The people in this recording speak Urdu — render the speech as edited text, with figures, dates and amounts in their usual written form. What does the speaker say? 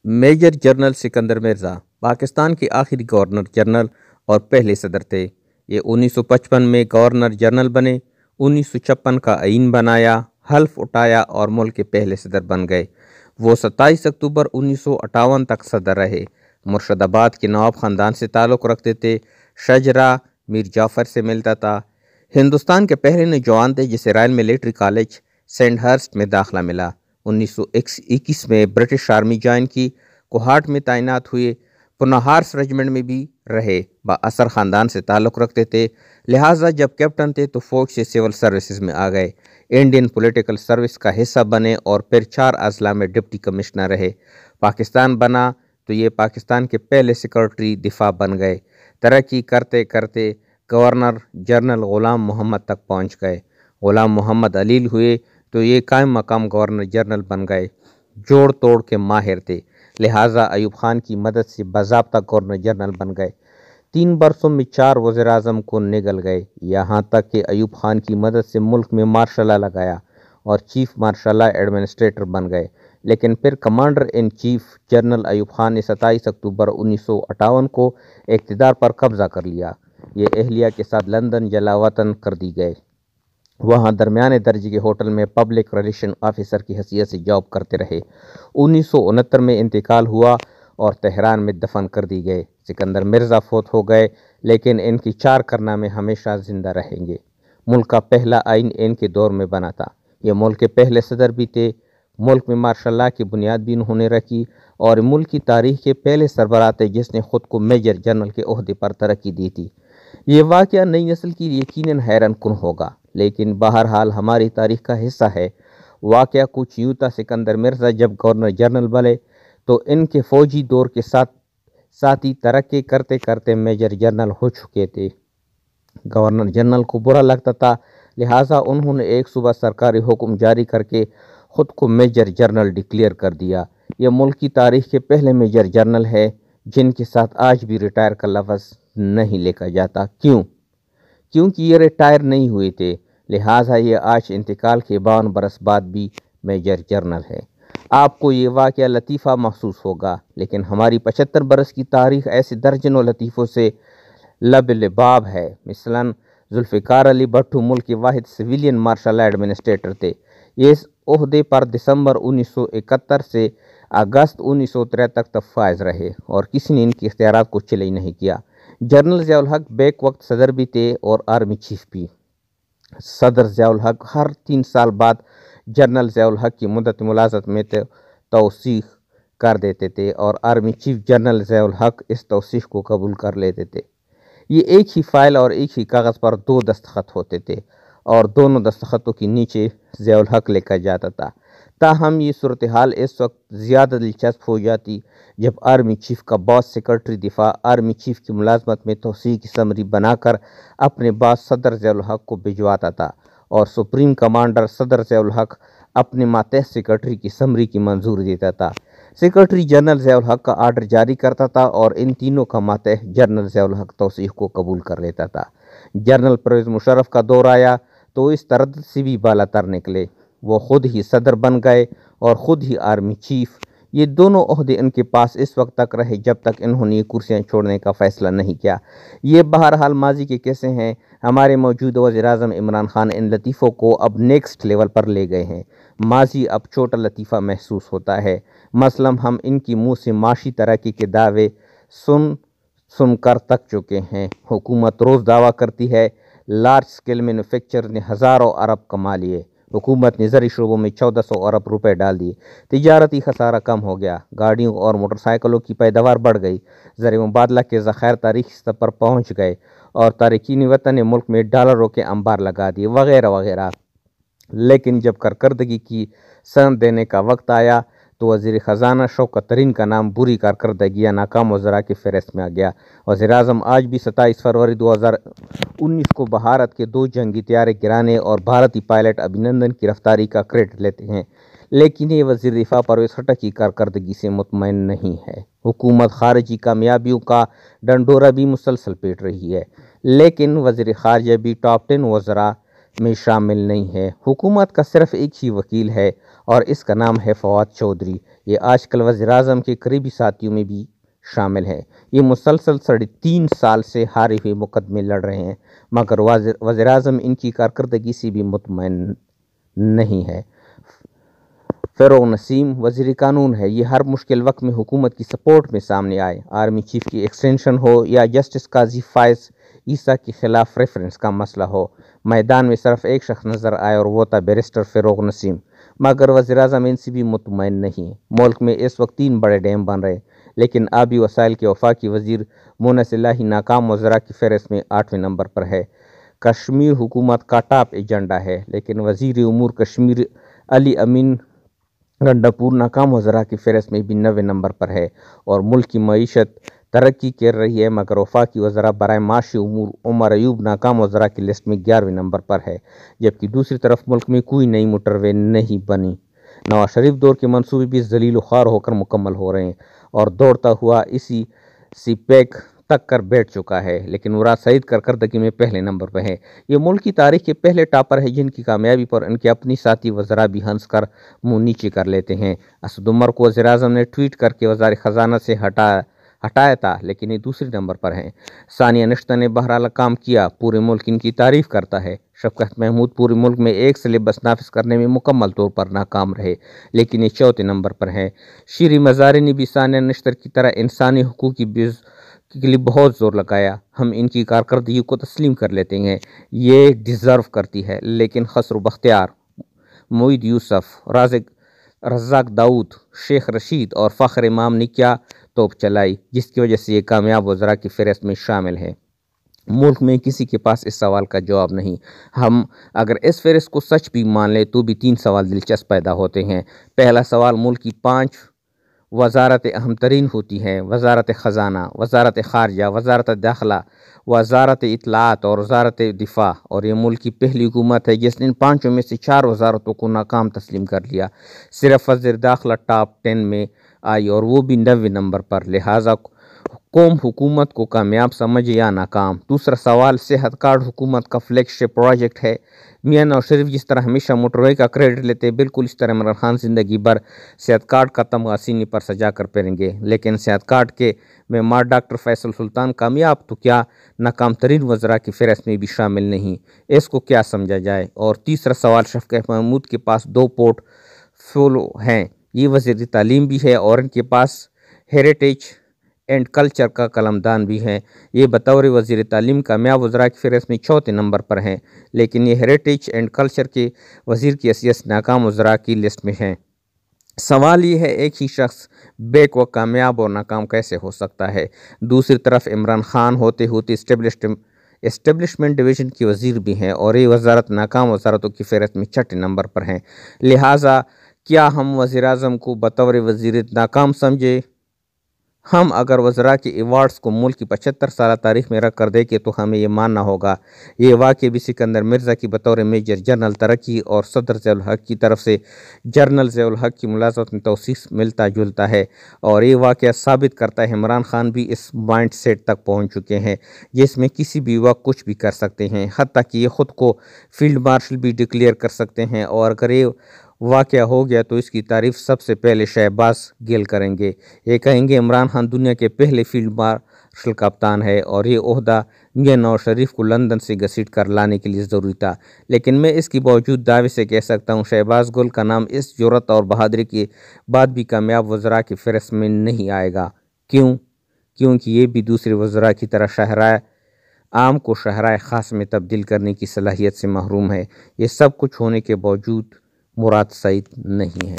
میجر جنرل سکندر مرزا پاکستان کے آخری گورنر جنرل اور پہلے صدر تھے۔ یہ 1955 میں گورنر جنرل بنے، 1956 کا آئین بنایا، حلف اٹھایا اور ملک کے پہلے صدر بن گئے۔ وہ 27 اکتوبر 1958 تک صدر رہے۔ مرشد آباد کے نواب خاندان سے تعلق رکھتے تھے۔ شجرا میر جعفر سے ملتا تھا۔ ہندوستان کے پہلے نوجوان تھے جسے Royal military college send Hurst میں داخلہ ملا۔ 1921 میں برٹش آرمی جوائن کی، کوہاٹ میں تعینات ہوئے، پوناہارس ریجمنٹ میں بھی رہے۔ با اثر خاندان سے تعلق رکھتے تھے، لہٰذا جب کیپٹن تھے تو فوج سے سول سروسز میں آ گئے، انڈین پولیٹیکل سروس کا حصہ بنے اور پھر 4 اضلاع میں ڈپٹی کمشنر رہے۔ پاکستان بنا تو یہ پاکستان کے پہلے سیکرٹری دفاع بن گئے۔ ترقی کرتے کرتے گورنر جنرل غلام محمد تک پہنچ گئے۔ غلام محمد علیل ہوئے تو یہ قائم مقام گورنر جنرل بن گئے۔ جوڑ توڑ کے ماہر تھے، لہٰذا ایوب خان کی مدد سے باضابطہ گورنر جنرل بن گئے۔ 3 برسوں میں 4 وزیر اعظم کو نگل گئے، یہاں تک کہ ایوب خان کی مدد سے ملک میں مارشل لا لگایا اور چیف مارشل لا ایڈمنسٹریٹر بن گئے۔ لیکن پھر commander in chief general Ayub Khan نے 27 اکتوبر 1958 کو اقتدار پر قبضہ کر لیا۔ یہ اہلیہ کے ساتھ لندن جلا وطن کر دی گئے۔ وہاں درمیانے درجے کے ہوٹل میں پبلک ریلیشن آفیسر کی حیثیت سے جاب کرتے رہے۔ 1969 میں انتقال ہوا اور تہران میں دفن کر دی گئے۔ سکندر مرزا فوت ہو گئے لیکن ان کی 4 کارنامے ہمیشہ زندہ رہیں گے۔ ملک کا پہلا آئین ان کے دور میں بنا تھا۔ یہ ملک کے پہلے صدر بھی تھے۔ ملک میں مارشل لا کی بنیاد بھی انہوں نے رکھی اور ملک کی تاریخ کے پہلے سربراہ تھے جس نے خود کو میجر جنرل کے عہدے پر ترقی دی تھی۔ یہ واقعہ نئی نسل کی یقیناً حیران کن ہوگا، لیکن بہرحال ہماری تاریخ کا حصہ ہے۔ واقعہ کچھ یوں تھا، سکندر مرزا جب گورنر جنرل بنے تو ان کے فوجی دور کے ساتھی ترقی کرتے کرتے میجر جنرل ہو چکے تھے۔ گورنر جنرل کو برا لگتا تھا، لہٰذا انہوں نے ایک صبح سرکاری حکم جاری کر کے خود کو میجر جنرل ڈکلیئر کر دیا۔ یہ ملک کی تاریخ کے پہلے میجر جنرل ہے جن کے ساتھ آج بھی ریٹائر کا لفظ نہیں لکھا جاتا۔ کیونکہ یہ ریٹائر نہیں ہوئے تھے، لہٰذا یہ آج انتقال کے 52 برس بعد بھی میجر جنرل ہے۔ آپ کو یہ واقعہ لطیفہ محسوس ہوگا، لیکن ہماری 75 برس کی تاریخ ایسے درجنوں لطیفوں سے لباب ہے۔ مثلاً ذوالفقار علی بھٹو ملک کے واحد سویلین مارشل لا ایڈمنسٹریٹر تھے۔ یہ اس عہدے پر دسمبر 1971 سے اگست 1973 تک فائز رہے اور کسی نے ان کے اختیارات کو چیلنج نہیں کیا۔ جنرل ضیاء الحق بیک وقت صدر بھی تھے اور آرمی چیف بھی۔ صدر ضیاء الحق ہر 3 سال بعد جنرل ضیاء الحق کی مدت ملازمت میں توثیق کر دیتے تھے اور آرمی چیف جنرل ضیاء الحق اس توثیق کو قبول کر لیتے تھے۔ یہ ایک ہی فائل اور ایک ہی کاغذ پر 2 دستخط ہوتے تھے اور دونوں دستخطوں کے نیچے ضیاء الحق لکھا جاتا تھا۔ تاہم یہ صورتحال اس وقت زیادہ دلچسپ ہو جاتی جب آرمی چیف کا باس سیکرٹری دفاع آرمی چیف کی ملازمت میں توثیق کی سمری بنا کر اپنے باس صدر ضیاء الحق کو بھجواتا تھا اور سپریم کمانڈر صدر ضیاء الحق اپنے ماتحت سیکرٹری کی سمری کی منظوری دیتا تھا۔ سیکرٹری جنرل ضیاء الحق کا آرڈر جاری کرتا تھا اور ان تینوں کا ماتحت جنرل ضیاء الحق توثیق کو قبول کر لیتا تھا۔ جنرل پرویز مشرف کا دور آیا تو اس تردد سے بھی بالا تر نکلے۔ وہ خود ہی صدر بن گئے اور خود ہی آرمی چیف۔ یہ دونوں عہدے ان کے پاس اس وقت تک رہے جب تک انہوں نے یہ کرسیاں چھوڑنے کا فیصلہ نہیں کیا۔ یہ بہرحال ماضی کے قصے ہیں۔ ہمارے موجودہ وزیر اعظم عمران خان ان لطیفوں کو اب نیکسٹ لیول پر لے گئے ہیں۔ ماضی اب چھوٹا لطیفہ محسوس ہوتا ہے۔ مثلاً ہم ان کی منہ سے معاشی ترقی کے دعوے سن کر تک چکے ہیں۔ حکومت روز دعویٰ کرتی ہے لارج اسکیل مینوفیکچر نے ہزاروں ارب کما لیے۔ حکومت نے زرعی شعبوں میں 1400 ارب روپے ڈال دیے۔ تجارتی خسارہ کم ہو گیا، گاڑیوں اور موٹر سائیکلوں کی پیداوار بڑھ گئی، زر مبادلہ کے ذخائر تاریخی سطح پر پہنچ گئے اور تارکین وطن نے ملک میں ڈالروں کے انبار لگا دیے، وغیرہ وغیرہ۔ لیکن جب کارکردگی کی سند دینے کا وقت آیا تو وزیر خزانہ شوکت ترین کا نام بری کارکردگی یا ناکام وزراء کی فہرست میں آ گیا۔ وزیر اعظم آج بھی 27 فروری 2019 کو بھارت کے 2 جنگی طیارے گرانے اور بھارتی پائلٹ ابھینندن کی رفتاری کا کریڈٹ لیتے ہیں، لیکن یہ وزیر دفاع پرویز خٹک کی کارکردگی سے مطمئن نہیں ہے۔ حکومت خارجی کامیابیوں کا ڈنڈورا بھی مسلسل پیٹ رہی ہے، لیکن وزیر خارجہ بھی ٹاپ 10 وزراء میں شامل نہیں ہے۔ حکومت کا صرف ایک ہی وکیل ہے اور اس کا نام ہے فواد چودھری۔ یہ آج کل وزیر اعظم کے قریبی ساتھیوں میں بھی شامل ہے۔ یہ مسلسل 3.5 سال سے ہارے ہوئے مقدمے لڑ رہے ہیں، مگر وزیر اعظم ان کی کارکردگی سے بھی مطمئن نہیں ہے۔ فروغ نسیم وزیر قانون ہے۔ یہ ہر مشکل وقت میں حکومت کی سپورٹ میں سامنے آئے۔ آرمی چیف کی ایکسٹینشن ہو یا جسٹس قاضی فائز عیسیٰ کے خلاف ریفرنس کا مسئلہ ہو، میدان میں صرف ایک شخص نظر آئے اور وہ تھا بیرسٹر فروغ نسیم، مگر وزیر اعظم ان سے بھی مطمئن نہیں۔ ملک میں اس وقت 3 بڑے ڈیم بن رہے، لیکن آبی وسائل کے وفاقی وزیر مونس الہی ناکام وزراء کی فہرست میں 8ویں نمبر پر ہے۔ کشمیر حکومت کا ٹاپ ایجنڈا ہے، لیکن وزیر امور کشمیر علی امین گنڈاپور ناکام وزراء کی فہرست میں بھی 9ویں نمبر پر ہے، اور ملک کی معیشت ترقی کر رہی ہے، مگر وفاقی وزراء برائے معاشی امور عمر ایوب ناکام وزراء کی لسٹ میں 11ویں نمبر پر ہے، جبکہ دوسری طرف ملک میں کوئی نئی موٹر وے نہیں بنی۔ نواز شریف دور کے منصوبے بھی ذلیل و خوار ہو کر مکمل ہو رہے ہیں اور دوڑتا ہوا اسی سی پیک تک کر بیٹھ چکا ہے، لیکن مراد سعید کارکردگی میں پہلے نمبر پر ہے۔ یہ ملک کی تاریخ کے پہلے ٹاپر ہیں جن کی کامیابی پر ان کے اپنی ساتھی وزراء بھی ہنس کر منہ نیچے کر لیتے ہیں۔ اسد عمر کو وزیر اعظم نے ٹویٹ کر کے وزارت خزانہ سے ہٹایا تھا، لیکن یہ دوسرے نمبر پر ہیں۔ ثانیہ نشتر نے بہرحال کام کیا، پورے ملک ان کی تعریف کرتا ہے۔ شفقت محمود پورے ملک میں ایک سلیبس نافذ کرنے میں مکمل طور پر ناکام رہے، لیکن یہ 4تھے نمبر پر ہیں۔ شیریں مزاری نے بھی ثانیہ نشتر کی طرح انسانی حقوق کی کے لیے بہت زور لگایا۔ ہم ان کی کارکردگی کو تسلیم کر لیتے ہیں، یہ ڈیزرو کرتی ہے، لیکن خسرو بختیار، معید یوسف، رزاق داؤد، شیخ رشید اور فخر امام نے کیا توپ چلائی، جس کی وجہ سے یہ کامیاب وزراء کی فہرست میں شامل ہے۔ ملک میں کسی کے پاس اس سوال کا جواب نہیں۔ ہم اگر اس فہرست کو سچ بھی مان لیں تو بھی 3 سوال دلچسپ پیدا ہوتے ہیں۔ پہلا سوال، ملک کی 5 وزارتیں اہم ترین ہوتی ہیں: وزارت خزانہ، وزارت خارجہ، وزارت داخلہ، وزارت اطلاعات اور وزارت دفاع، اور یہ ملک کی پہلی حکومت ہے جس نے ان 5 میں سے 4 وزارتوں کو ناکام تسلیم کر لیا۔ صرف وزیر داخلہ ٹاپ 10 میں آئی اور وہ بھی 9ویں نمبر پر، لہٰذا قوم حکومت کو کامیاب سمجھے یا ناکام۔ دوسرا سوال، صحت کارڈ حکومت کا فلیگ شپ پروجیکٹ ہے۔ میاں نواز شریف جس طرح ہمیشہ موٹر وے کا کریڈٹ لیتے، بالکل اس طرح عمران خان زندگی بھر صحت کارڈ کا تمغہ سینے پر سجا کر پھریں گے، لیکن صحت کارڈ کے معمار ڈاکٹر فیصل سلطان کامیاب تو کیا ناکام ترین وزراء کی فہرست میں بھی شامل نہیں، اس کو کیا سمجھا جائے؟ اور تیسرا سوال، شفقت محمود کے پاس 2 پورٹ فولو ہیں، یہ وزیر تعلیم بھی ہے اور ان کے پاس ہیریٹیج اینڈ کلچر کا قلمدان بھی ہے۔ یہ بطور وزیر تعلیم کامیاب وزراء کی فہرست میں 4تھے نمبر پر ہیں، لیکن یہ ہیریٹیج اینڈ کلچر کے وزیر کی حیثیت سے ناکام وزراء کی لسٹ میں ہیں۔ سوال یہ ہے، ایک ہی شخص بیک وقت کامیاب اور ناکام کیسے ہو سکتا ہے؟ دوسری طرف عمران خان ہوتے اسٹیبلشمنٹ ڈویژن کے وزیر بھی ہیں اور یہ وزارت ناکام وزارتوں کی فہرست میں 6 نمبر پر ہیں۔ لہٰذا کیا ہم وزیر اعظم کو بطور وزیر ناکام سمجھے؟ ہم اگر وزراء کے ایوارڈز کو ملک کی 75 سالہ تاریخ میں رکھ کر دیکھیں تو ہمیں یہ ماننا ہوگا یہ واقعہ بھی سکندر مرزا کی بطور میجر جنرل ترقی اور صدر ضیاء الحق کی طرف سے جنرل ضیاء الحق کی ملازمت میں توثیق ملتا جلتا ہے، اور یہ واقعہ ثابت کرتا ہے عمران خان بھی اس مائنڈ سیٹ تک پہنچ چکے ہیں جس میں کسی بھی وقت کچھ بھی کر سکتے ہیں، حتیٰ کہ یہ خود کو فیلڈ مارشل بھی ڈکلیئر کر سکتے ہیں، اور اگر یہ واقعہ ہو گیا تو اس کی تعریف سب سے پہلے شہباز گل کریں گے۔ یہ کہیں گے عمران خان دنیا کے پہلے فیلڈ مارشل کپتان ہے اور یہ عہدہ میاں نواز شریف کو لندن سے گھسیٹ کر لانے کے لیے ضروری تھا، لیکن میں اس کے باوجود دعوے سے کہہ سکتا ہوں شہباز گل کا نام اس جرأت اور بہادری کے بعد بھی کامیاب وزراء کی فہرست میں نہیں آئے گا۔ کیونکہ یہ بھی دوسرے وزراء کی طرح شاہراہ عام کو شاہراہ خاص میں تبدیل کرنے کی صلاحیت سے محروم ہے۔ یہ سب کچھ ہونے کے باوجود مراد سعید نہیں ہے۔